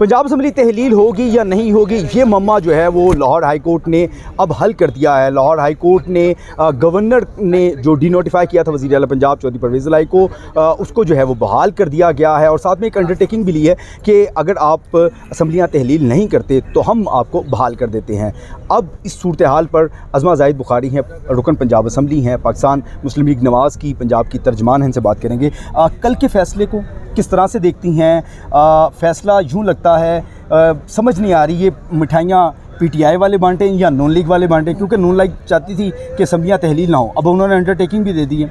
Punjab assembly तहलील होगी या नहीं होगी, ये मम्मा जो है वो लाहौर हाई कोर्ट ने अब हल कर दिया है। लाहौर हाई कोर्ट ने गवर्नर ने जो डीनोटिफाई किया था वज़ीर आला पंजाब चौधरी परवेज़ इलाही को, उसको जो है वो बहाल कर दिया गया है और साथ में एक अंडरटेकिंग भी ली है कि अगर आप असम्बलियाँ तहलील नहीं करते तो हम आपको बहाल कर देते हैं। अब इस सूरत हाल पर अज़मा ज़ाहिद बुखारी हैं, रुकन पंजाब असम्बली हैं, पाकिस्तान मुस्लिम लीग नवाज़ की पंजाब की तर्जमान हैं, इनसे बात करेंगे। कल के फ़ैसले को किस तरह से देखती हैं? फ़ैसला यूँ लगता है समझ नहीं आ रही ये मिठाइयाँ पीटीआई वाले बांटें या नून लीग वाले बांटें, क्योंकि नून लीग चाहती थी कि असम्बलियाँ तहलील ना हो, अब उन्होंने अंडरटेकिंग भी दे दी है।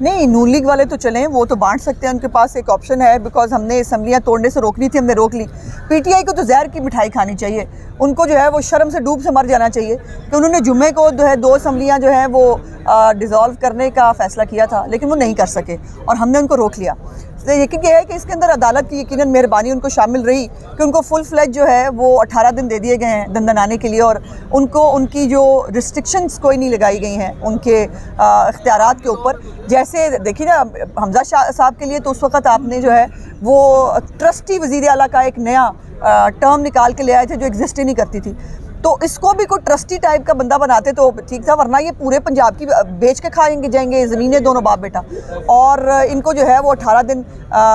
नहीं, नून लीग वाले तो चलें, वो तो बांट सकते हैं, उनके पास एक ऑप्शन है, बिकॉज हमने असम्बलियाँ तोड़ने से रोकनी थी, हमने रोक ली। पीटीआई को तो जहर की मिठाई खानी चाहिए, उनको जो है वो शर्म से डूब से मर जाना चाहिए कि उन्होंने जुम्मे को जो है 2 असम्बलियाँ जो है वो डिज़ोल्व करने का फ़ैसला किया था, लेकिन वो नहीं कर सके और हमने उनको रोक लिया। तो यकीन ये है कि इसके अंदर अदालत की यकीनन मेहरबानी उनको शामिल रही कि उनको फुल फ्लेज जो है वो 18 दिन दे दिए गए हैं दंदनाने के लिए, और उनको उनकी जो रिस्ट्रिक्शंस कोई नहीं लगाई गई हैं उनके इख्तियारात के ऊपर। जैसे देखिए ना, हमजा साहब के लिए तो उस वक़्त आपने जो है वो ट्रस्टी वज़ीर आला का एक नया टर्म निकाल के ले आए थे जो एग्जिस्ट ही नहीं करती थी, तो इसको भी कोई ट्रस्टी टाइप का बंदा बनाते तो ठीक था, वरना ये पूरे पंजाब की बेच के खाएंगे जाएंगे ज़मीनें दोनों बाप बेटा। और इनको जो है वो 18 दिन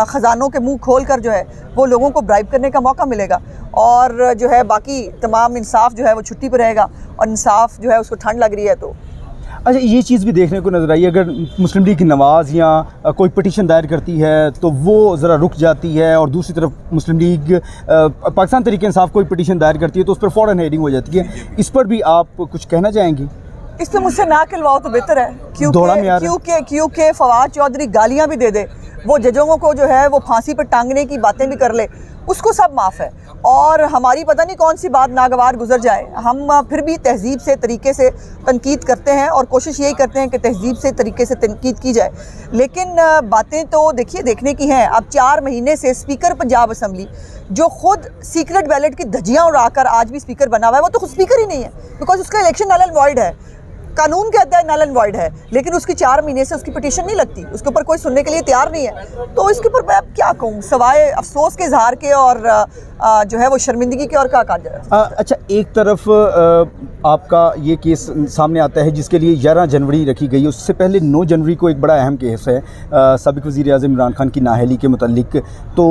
ख़जानों के मुंह खोल कर जो है वो लोगों को ब्राइब करने का मौका मिलेगा, और जो है बाकी तमाम इंसाफ जो है वो छुट्टी पर रहेगा, और इंसाफ जो है उसको ठंड लग रही है। तो अच्छा, ये चीज़ भी देखने को नज़र आई, अगर मुस्लिम लीग की नवाज़ या कोई पटिशन दायर करती है तो वो ज़रा रुक जाती है, और दूसरी तरफ मुस्लिम लीग पाकिस्तान तहरीक इंसाफ कोई पटिशन दायर करती है तो उस पर फ़ौरन हेयरिंग हो जाती है। इस पर भी आप कुछ कहना चाहेंगी? इस पर मुझसे ना खिलवाओ तो बेहतर है, क्योंकि फवाद चौधरी गालियाँ भी दे दे, वो जजों को जो है वो फांसी पर टांगने की बातें भी कर ले, उसको सब माफ़ है, और हमारी पता नहीं कौन सी बात नागवार गुजर जाए, हम फिर भी तहजीब से तरीके से तनकीद करते हैं और कोशिश यही करते हैं कि तहजीब से तरीके से तनकीद की जाए। लेकिन बातें तो देखिए देखने की हैं। अब 4 महीने से स्पीकर पंजाब असम्बली जो खुद सीक्रेट बैलेट की धज्जियाँ उड़ाकर आज भी स्पीकर बना हुआ है, वो तो खुद स्पीकर ही नहीं है, बिकॉज उसका इलेक्शन नल एंड वॉइड है। कानून कहता है नल एंड वॉइड है, लेकिन उसकी 4 महीने से उसकी पिटीशन नहीं लगती, उसके ऊपर कोई सुनने के लिए तैयार नहीं है। तो इसके ऊपर मैं अब क्या कहूँ, सवाए अफसोस के इजहार के और जो है वो शर्मिंदगी के, और क्या कहा जाए। अच्छा, एक तरफ आपका ये केस सामने आता है जिसके लिए 11 जनवरी रखी गई, उससे पहले 9 जनवरी को एक बड़ा अहम केस है साबिक़ वज़ीर आज़म इमरान खान की नाअहली के मुतल्लिक। तो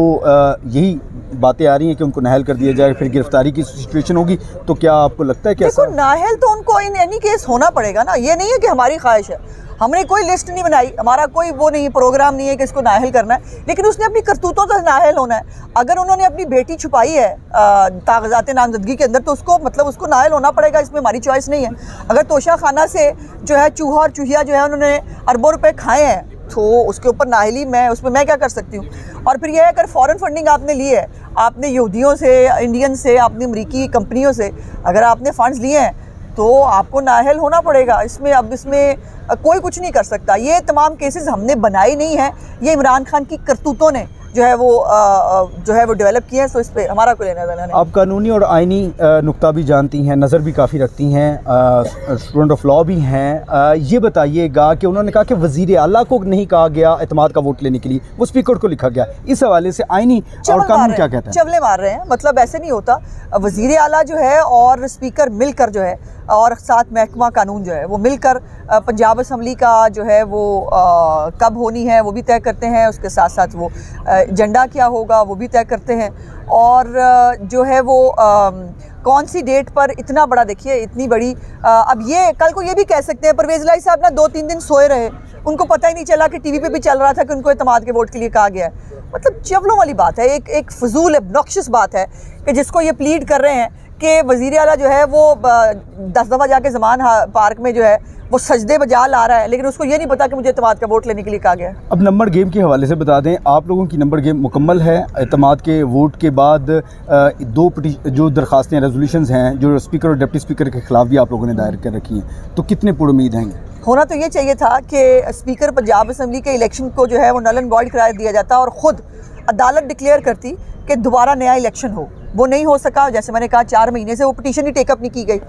यही बातें आ रही हैं कि उनको नाअहल कर दिया जाए, फिर गिरफ्तारी की सिचुएशन होगी, तो क्या आपको लगता है कि देखो, नाअहल तो उनको इन एनी केस होना पड़ेगा ना, ये नहीं है कि हमारी ख्वाहिश है, हमने कोई लिस्ट नहीं बनाई, हमारा कोई वो नहीं प्रोग्राम नहीं है कि इसको नाअहल करना है, लेकिन उसने अपनी करतूतों से नाअहल होना है। अगर उन्होंने अपनी बेटी छुपाई है कागजात नामजदगी के अंदर, तो उसको मतलब उसको नाअहल होना पड़ेगा, इसमें हमारी चॉइस नहीं है। अगर तोशा खाना से जो है चूहा और चूहिया जो है उन्होंने अरबों रुपए खाए हैं, तो उसके ऊपर नाअहली उसमें मैं क्या कर सकती हूँ। और फिर यह है, अगर फ़ॉरेन फंडिंग आपने ली है, आपने यहूदियों से, इंडियन से, आपने अमरीकी कंपनियों से अगर आपने फ़ंड्स लिए हैं, तो आपको नाअहल होना पड़ेगा। इसमें कोई कुछ नहीं कर सकता। ये तमाम केसेस हमने बनाए नहीं हैं, ये इमरान खान की करतूतों ने जो है वो डेवलप किए हैं, तो इस पर हमारा कोई लेना देना नहीं। आप कानूनी और आइनी नुक्ता भी जानती हैं, नज़र भी काफ़ी रखती हैं, स्टूडेंट ऑफ लॉ भी हैं। ये बताइएगा कि उन्होंने कहा कि वज़ीर आला को नहीं कहा गया एतमाद का वोट लेने के लिए, वो स्पीकर को लिखा गया। इस हवाले से आइनी और कानून क्या कहते हैं? चवले मार रहे हैं, मतलब ऐसे नहीं होता। वज़ीर आला जो है और स्पीकर मिलकर जो है, और साथ महकमा कानून जो है वो मिलकर पंजाब असम्बली का जो है वो कब होनी है वो भी तय करते हैं, उसके साथ साथ वो एजेंडा क्या होगा वो भी तय करते हैं, और जो है वो कौन सी डेट पर इतना बड़ा, देखिए इतनी बड़ी, अब ये कल को ये भी कह सकते हैं परवेज़ इलाही साहब ना 2-3 दिन सोए रहे, उनको पता ही नहीं चला कि टीवी पे भी चल रहा था कि उनको एतमाद के वोट के लिए कहा गया है। मतलब चवलों वाली बात है, एक फजूल ऑब्नॉक्शियस बात है कि जिसको ये प्लीड कर रहे हैं कि वज़ीर आला जो है वो 10 दफ़ा जाके ज़मान पार्क में जो है वो सजदे बजा ला रहा है, लेकिन उसको ये नहीं पता कि मुझे एतमाद का वोट लेने के लिए कहा गया है। अब नंबर गेम के हवाले से बता दें, आप लोगों की नंबर गेम मुकम्मल है। एतमाद के वोट के बाद 2 जो दरखास्तें रेजोल्यूशंस हैं जो स्पीकर और डिप्टी स्पीकर के ख़िलाफ़ भी आप लोगों ने दायर कर रखी हैं, तो कितने पुरुमीद हैं? होना तो ये चाहिए था कि स्पीकर पंजाब असम्बली के इलेक्शन को जो है वो नल एंड वॉइड करार दिया जाता और ख़ुद अदालत डिक्लेयर करती कि दोबारा नया इलेक्शन हो। वो नहीं हो सका, जैसे मैंने कहा 4 महीने से वो पिटीशन ही टेकअप नहीं की गई,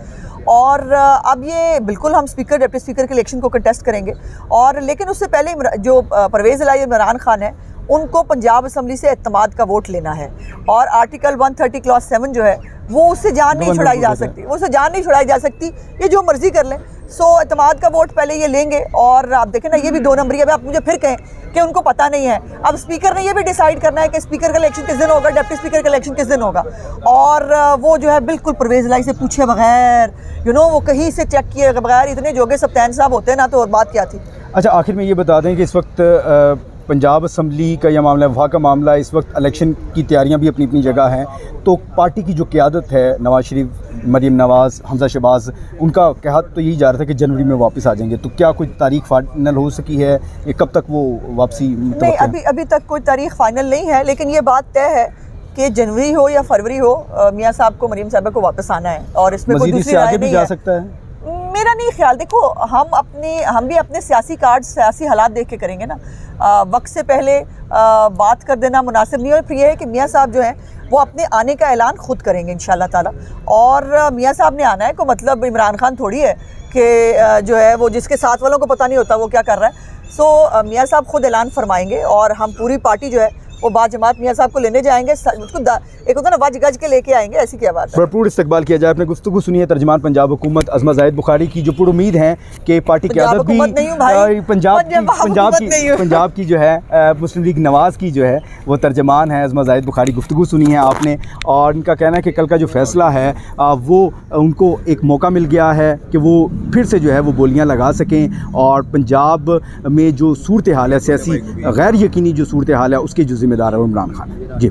और अब ये बिल्कुल हम स्पीकर डिप्टी स्पीकर के इलेक्शन को कंटेस्ट करेंगे। और लेकिन उससे पहले जो परवेज़ इलाही इमरान खान है उनको पंजाब असम्बली से एतमाद का वोट लेना है। और आर्टिकल 130 क्लॉज 7 जो है वो उससे जान नहीं छुड़ाई जा सकती, वो उससे जान नहीं छुड़ाई जा सकती, ये जो मर्जी कर लें। सो एतमाद का वोट पहले ये लेंगे। और आप देखें ना, ये भी 2 नंबरी है। आप मुझे फिर कहें कि उनको पता नहीं है, अब स्पीकर ने ये भी डिसाइड करना है कि स्पीकर का इलेक्शन किस दिन होगा, डिप्टी स्पीकर का इलेक्शन किस दिन होगा। और वो जो है बिल्कुल परवेज़ लाई से पूछे बगैर, वो कहीं से चेक किए बगैर, इतने जोगे सप्तान साहब होते ना तो और बात क्या थी। अच्छा, आखिर में ये बता दें कि इस वक्त पंजाब असम्बली का यह मामला है, वहाँ का मामला है, इस वक्त इलेक्शन की तैयारियां भी अपनी अपनी जगह हैं। तो पार्टी की जो क़यादत है, नवाज़ शरीफ, मरीम नवाज़, हमजा शहबाज, उनका कहा तो यही जा रहा था कि जनवरी में वापस आ जाएंगे। तो क्या कोई तारीख फाइनल हो सकी है, ये कब तक वो वापसी? नहीं, अभी तक कोई तारीख फाइनल नहीं है, लेकिन ये बात तय है कि जनवरी हो या फरवरी हो, मियाँ साहब को, मरीम साहब को वापस आना है। और इसमें कोई दूसरी राय नहीं जा सकता है, मेरा नहीं ख्याल। देखो, हम भी अपने सियासी कार्ड, सियासी हालात देख के करेंगे ना। वक्त से पहले बात कर देना मुनासिब नहीं है। फिर यह है कि मियाँ साहब जो हैं वो अपने आने का ऐलान खुद करेंगे इंशाल्लाह ताला। और मियाँ साहब ने आना है, को मतलब इमरान खान थोड़ी है कि जो है वो जिसके साथ वालों को पता नहीं होता वो क्या कर रहा है। सो मियाँ साहब खुद ऐलान फरमाएंगे और हम पूरी पार्टी जो है वो बाजमात मियाँ साहब को लेने जाएंगे। उसको एक होता ना वज गज के लेके आएंगे, ऐसी क्या बात है। भरपूर इस्तकबाल किया जाए। अपने गुफ्तगू सुनिए तर्जमान पंजाब हुकूमत अज़मा ज़ाहिद बुखारी की, जो पूरी उम्मीद है कि पार्टी क़यादत भी पंजाब की जो है मुस्लिम लीग नवाज़ की जो है वो तर्जमान है अज़मा ज़ाहिद बुखारी। गुफ्तगू सुनी है आपने, और इनका कहना है कि कल का जो फ़ैसला है वो उनको एक मौका मिल गया है कि वो फिर से जो है वो बोलियाँ लगा सकें और पंजाब में जो सूरत हाल है, सियासी गैर यकीनी जो सूरत हाल है, उसके जो ज़िम्मेदार है वो इमरान खान है। जी।